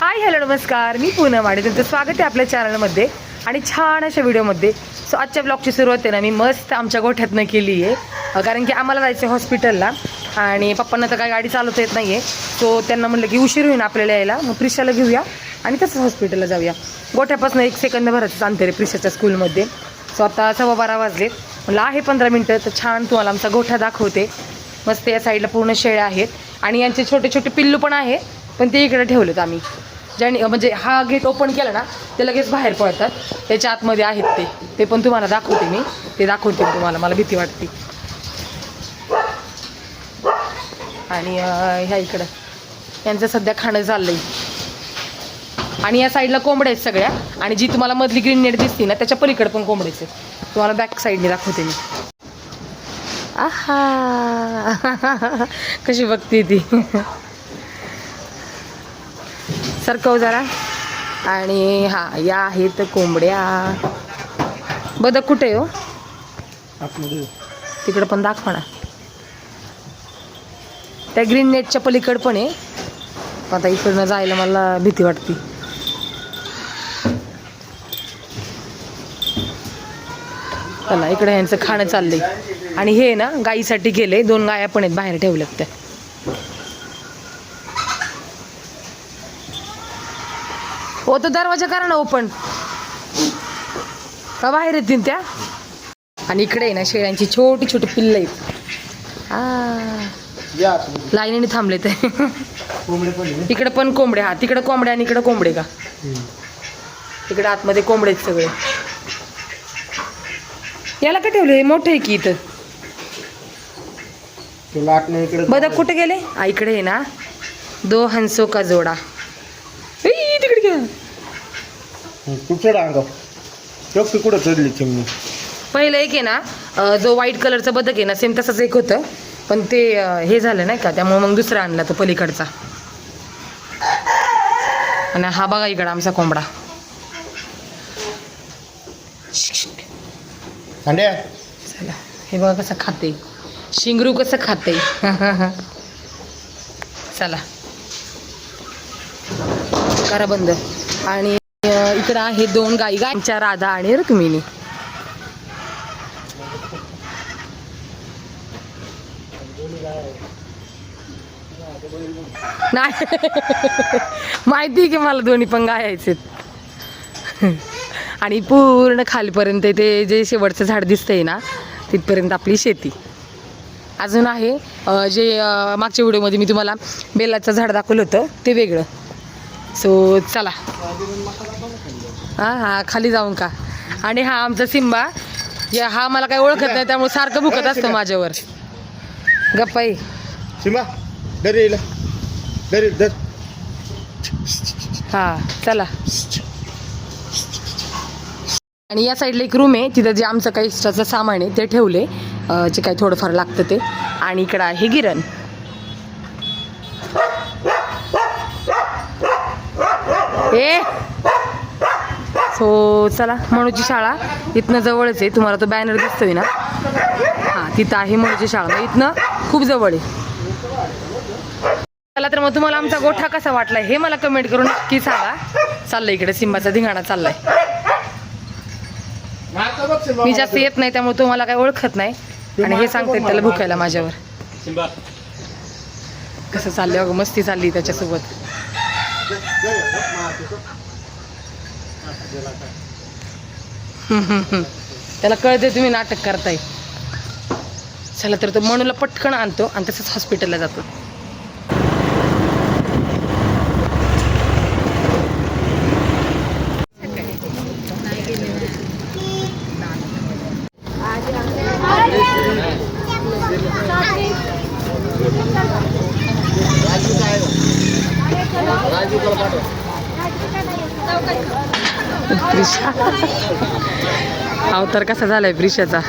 Hi hello नमस्कार, मी पूनम आणि तुमचं स्वागत आहे आपल्या चॅनलमध्ये आणि छान अशा व्हिडिओमध्ये. सो आजच्या ब्लॉगची सुरुवात आहे ना मी मस्त आमच्या गोठ्यातनं केली आहे, कारण की आम्हाला जायचं आहे हॉस्पिटलला आणि पप्पांना तर काही गाडी चालवता येत नाही आहे. सो त्यांना म्हटलं की उशीर होईल आपल्याला यायला, मग प्रिशाला घेऊया आणि तसंच हॉस्पिटलला जाऊया. गोठ्यापासून 1 सेकंद भरायचं अंतर आहे प्रिशाच्या स्कूलमध्ये. सो आता 12:15 वाजलेत, म्हटलं आहे 15 मिनटं तर छान तुम्हाला आमचा गोठा दाखवते. मस्त या साईडला पूर्ण शेळ्या आहेत आणि यांचे छोटे छोटे पिल्लू पण आहे, पण ते इकडे ठेवलेत आम्ही. ज्याने म्हणजे हा गेट ओपन केला ना ते लगेच बाहेर पडतात, त्याच्या आतमध्ये आहेत ते पण तुम्हाला दाखवते. मी ते दाखवते तुम्हाला, मला भीती वाटते. आणि ह्या इकडं यांचं सध्या खाणं चाललंय आणि या साईडला कोंबड्या आहेत सगळ्या, आणि जी तुम्हाला मधली ग्रीन नेट दिसते ना त्याच्या पलीकडे पण कोंबड्याच आहेत. तुम्हाला बॅक साईडने दाखवते मी. आहा कशी बघते ती सरकव जरा. आणि हा या आहेत कोंबड्या. बदक कुठे हो? तिकडं पण दाखवा ना. त्या ग्रीन नेटच्या पलीकड पण आहे. आता इकडनं जायला मला भीती वाटते. चला इकडे यांचं खाणं चाललंय आणि हे ना गाईसाठी गेले. 2 गाया पण आहेत बाहेर ठेवल्यात त्या. हो तो दरवाजा करा ना ओपन, का बाहेर येतील त्या. आणि इकडे आहे ना शेळ्यांची छोटी छोटी पिल्लं आहेत. लाईनीने थांबले ते. इकडे पण कोंबडे. हा तिकडे कोंबड्या आणि इकडे कोंबडे का. तिकडे आतमध्ये कोंबडे आहेत सगळे. याला का ठेवले? मोठं आहे की इथं. बदक कुठे गेले? इकडे आहे ना 2 हंसों का जोडा. तिकडे घ्या. कुठं चढली चिमणी? पहिलं एक आहे ना जो व्हाईट कलरचं बदक आहे ना सेम तसंच एक होतं, पण ते हे झालं नाही का, त्यामुळे मग दुसरा आणला तो पलीकडचा. आणि हा बघा इकडं आमचा कोंबडा. चला हे बघा कसं खाते, शिंगरू कसं खाते. चला करा बंद. आणि इकडं आहे 2 गाई, गायच्या राधा आणि रुक्मिणी. नाही माहिती की मला दोन्ही पण गायाचे. आणि पूर्ण खालीपर्यंत ते जे शेवटचं झाड दिसतंय ना तिथपर्यंत आपली शेती. अजून आहे जे मागच्या व्हिडिओमध्ये मी तुम्हाला बेलाचं झाड दाखवलं होतं ते वेगळं. सो चला हा खाली जाऊन का. आणि हा आमचा सिंबा, हा मला काही ओळखत नाही त्यामुळे सारखं भुकत असतं माझ्यावर. गप्पाई सिंबा दर हा चला. आणि या साईडला एक रूम आहे, तिथं जे आमचं काही एक्स्ट्राचं सामान आहे ते ठेवले, जे काही थोडंफार लागतं ते. आणि इकडं आहे गिरण. सो चला मनूची शाळा इथनं जवळच आहे. तुम्हाला तो बॅनर दिसतोय ना, हां तिथं आहे मनूची शाळा. इथनं खूप जवळ आहे. चला तर मग तुम्हाला आमचा गोठा कसा वाटलाय हे मला कमेंट करून नक्की सांगा. चाललंय इकडे सिंबाचा धिंगाणा चाललाय. मी जास्त येत नाही त्यामुळे तुम्हाला काही ओळखत नाही, आणि हे सांगते त्याला भुकायला माझ्यावर. कसं चाललंय अगं, मस्ती चालली त्याच्यासोबत. त्याला कळते तुम्ही नाटक करताय. चला तर तो मनूला पटकन आणतो आणि तसंच हॉस्पिटलला जातो. प्रिशा अवतार कसा झालाय प्रिशाचा.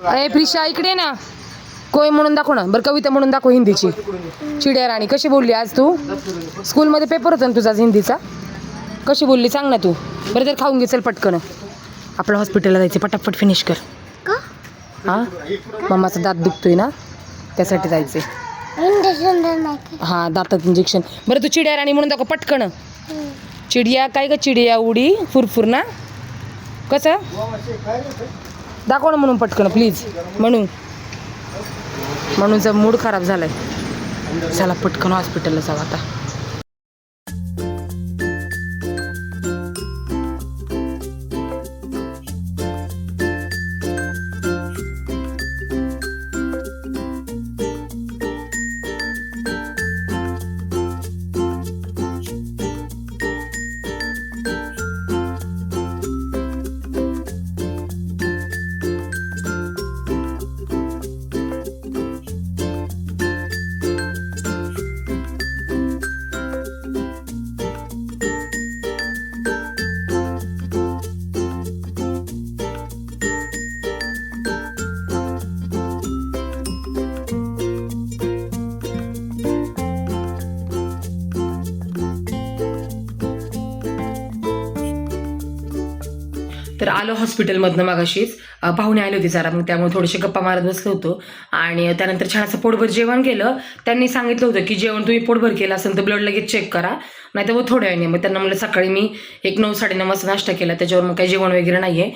अरे प्रिशा इकडे ना, कोय म्हणून दाखव ना बरं, कविता म्हणून दाखव हिंदीची. चिड्या राणी कशी बोलली आज तू? स्कूलमध्ये पेपर होता ना तुझा हिंदीचा, कशी बोलली सांग ना तू. बरं तर खाऊन घे चल पटकन, आपलं हॉस्पिटलला जायचं, पटापट फिनिश कर. हां मम्माचा दात दुखतोय ना त्यासाठी जायचे. हा दातात इंजेक्शन. बरं तू चिडिया राणी म्हणून दाखव पटकन. चिडिया काय ग चिडिया उडी फुरफुर ना कसं दाखव ना म्हणून पटकन प्लीज. म्हणूनचा मूड खराब झालाय. चला पटकन हॉस्पिटलला जाऊ आता. तर आलो हॉस्पिटलमधनं मागाशीच. पाहुणे आले होते जरा, मग त्यामुळे थोडेसे गप्पा मारत बसलो होतो. आणि त्यानंतर छान असं पोटभर जेवण केलं. त्यांनी सांगितलं होतं की जेवण तुम्ही पोटभर केलं असेल तर ब्लड लगेच चेक करा, नाही तर मग थोड्या वेळाने. मग त्यांना म्हणलं सकाळी मी 9-9:30 वाजता नाश्ता केला, त्याच्यावर मग काही जेवण वगैरे नाही आहे.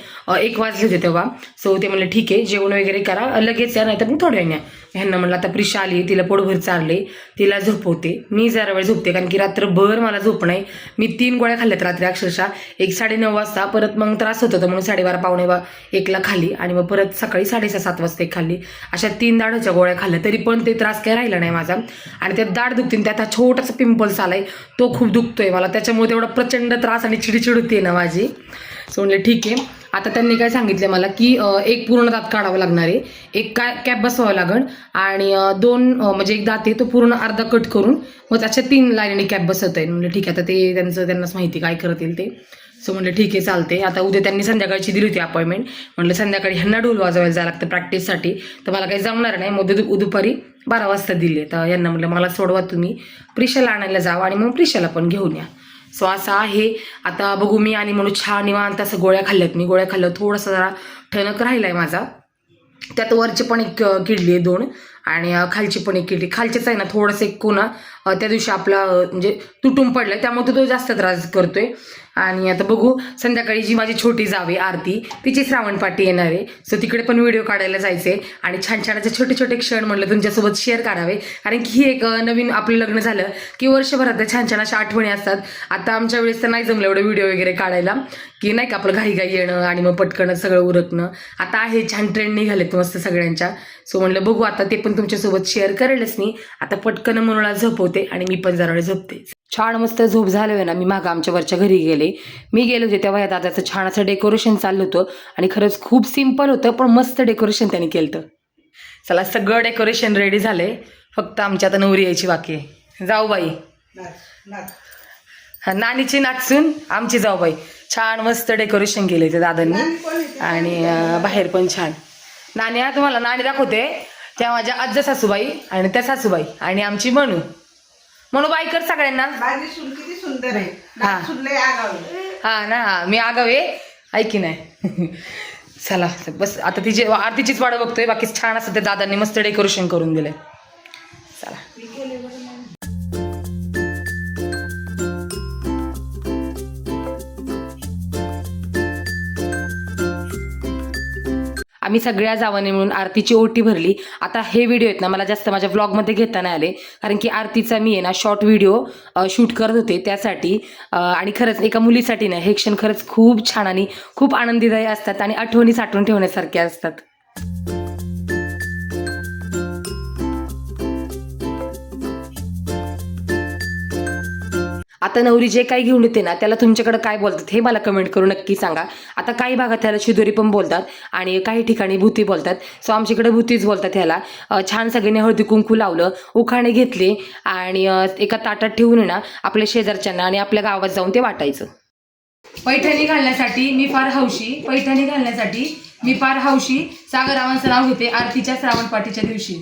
1 वाजले होते तेव्हा. सो ते म्हणलं ठीक आहे जेवण वगैरे करा लगेच या, नाही तर मग थोड्या वेळाने. ह्यांना म्हणलं आता प्रिशा आली, तिला पोटभर चालले, तिला झोपवते. मी जरा वेळ झोपते कारण की रात्रभर मला झोप नाही. मी 3 गोळ्या खाल्ल्यात रात्री अक्षरशः. 1-9:30 वाजता परत मग त्रास होत होता म्हणून 12:30-1ला खाल्ली आणि मग परत सकाळी 6:30-7 वाजता एक खाल्ली. अशा 3 दाढच्या गोळ्या खाल्ल्या तरी पण ते त्रास काय राहिला नाही माझा. आणि त्यात दाढ दुखते, त्यात हा छोटासा पिंपल्स आलाय तो खूप दुखतोय मला, त्याच्यामुळे तेवढा प्रचंड त्रास आणि चिडचिड होते ना माझी. सो म्हणले ठीक आहे. आता त्यांनी काय सांगितलं मला की एक पूर्ण दात काढावं लागणार आहे, एक कॅप बसवावं लागेल आणि 2 म्हणजे एक दात आहे तो पूर्ण अर्धा कट करून मग त्याच्या 3 लाईनीने कॅप बसवता येईल. म्हणजे ठीक आहे आता ते त्यांनाच माहिती काय करतील ते. सो म्हणलं ठीक आहे चालते. आता उद्या त्यांनी संध्याकाळची दिली होती अपॉइंटमेंट. म्हणलं संध्याकाळी ह्यांना ढोल वाजवायला जायला लागतं प्रॅक्टिससाठी, तर मला काही जमणार नाही. मग दुपारी 12 वाजता दिले. तर यांना म्हणलं मला सोडवा तुम्ही, प्रिशाला आणायला जावं आणि मग प्रिशाला पण घेऊन या. सो असं आहे. आता बघू मी आणि म्हणून छान निवांत असं गोळ्या खाल्ल्यात मी. गोळ्या खाल्लं थोडासा जरा ठणक राहिलाय माझा. त्यात वरची पण एक किडली आहे 2 आणि खालची पण एक किडली. खालचीच आहे ना थोडंसं एक कोणा त्या दिवशी आपला म्हणजे तुटून पडलाय त्यामुळे तो जास्त त्रास करतोय. आणि आता बघू संध्याकाळी जी माझी छोटी जावे आरती तिची श्रावण पाठी येणार आहे. सो तिकडे पण व्हिडिओ काढायला जायचे आणि छान छान असे छोटे छोटे क्षण म्हणलं तुमच्यासोबत शेअर करावे. कारण की ही एक नवीन आपलं लग्न झालं की वर्षभरात छान छान अशा आठवणी असतात. आता आमच्या वेळेस तर नाही जमलं एवढं व्हिडिओ वगैरे काढायला की नाही का आपलं घाई येणं आणि मग पटकन सगळं उरकणं. आता आहे छान ट्रेंड निघालेत मस्त सगळ्यांच्या. सो म्हणलं बघू आता ते पण तुमच्यासोबत शेअर करेलच मी. आता पटकन म्हणून झोपवते आणि मी पण जरा वेळ झोपते. छान मस्त झोप झालं ना. मी मागं आमच्या वरच्या घरी गेले. मी गेले होते तेव्हा या दादाचं छान असं डेकोरेशन चाललं होतं आणि खरंच खूप सिम्पल होतं पण मस्त डेकोरेशन त्यांनी केलं होतं. चला सगळं डेकोरेशन रेडी झाले, फक्त आमच्या आता नवरी यायची बाकी आहे. जाऊ बाई नानीची नाचून आमची जाऊ बाई. छान मस्त डेकोरेशन केले ते दादांनी आणि बाहेर पण छान. नाण्या तुम्हाला नाणी दाखवते त्या माझ्या आज्जा सासूबाई आणि त्या सासूबाई आणि आमची मनू. म्हणू बाई कर सगळ्यांना. किती सुंदर आहे. हा ना मी आगावे ऐकी नाही. चला बस आता तिची आरतीचीच वाट बघतोय. बाकी छान असं ते दादांनी मस्त डेकोरेशन करून दिलंय. चला आम्ही सगळ्या जावाने मिळून आरतीची ओटी भरली. आता हे व्हिडिओ आहेत ना मला जास्त माझ्या व्लॉगमध्ये घेता नाही आले कारण की आरतीचा मी आहे ना शॉर्ट व्हिडिओ शूट करत होते त्यासाठी. आणि खरंच एका मुलीसाठी ना हे क्षण खरंच खूप छान आणि खूप आनंदीदायी असतात आणि आठवणी साठवून ठेवण्यासारखे असतात. आता नवरी जे काही घेऊन येते ना त्याला तुमच्याकडे काय बोलतात हे मला कमेंट करून नक्की सांगा. आता काही भागात त्याला शिदोरी पण बोलतात आणि काही ठिकाणी भूती बोलतात. सो आमच्याकडे भूतीच बोलतात ह्याला. छान सगळ्यांनी हळदी कुंकू लावलं, उखाणे घेतले आणि एका ताटात ठेवून ना आपल्या शेजारच्यांना आणि आपल्या गावात जाऊन ते वाटायचं. पैठणी घालण्यासाठी मी फार हौशी. सागररावांचं नाव घेते आरतीच्या श्रावण पाठीच्या दिवशी.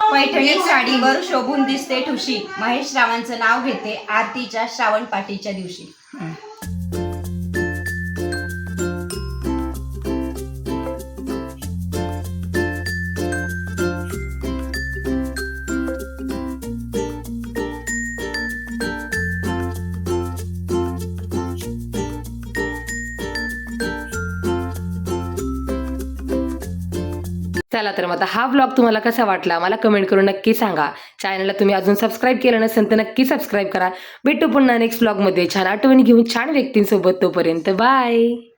पैठणी साडीवर शोभून दिसते ठुशी. महेश रावांचं नाव घेते आरतीच्या श्रावण पाठीच्या दिवशी. चला तर मग आता हा व्लॉग तुम्हाला कसा वाटला मला कमेंट करून नक्की सांगा. चॅनलला तुम्ही अजून सबस्क्राईब केलं नसेल तर नक्की सबस्क्राईब करा. भेटू पुन्हा नेक्स्ट व्लॉगमध्ये छान आठवणी घेऊन छान व्यक्तींसोबत. तोपर्यंत बाय.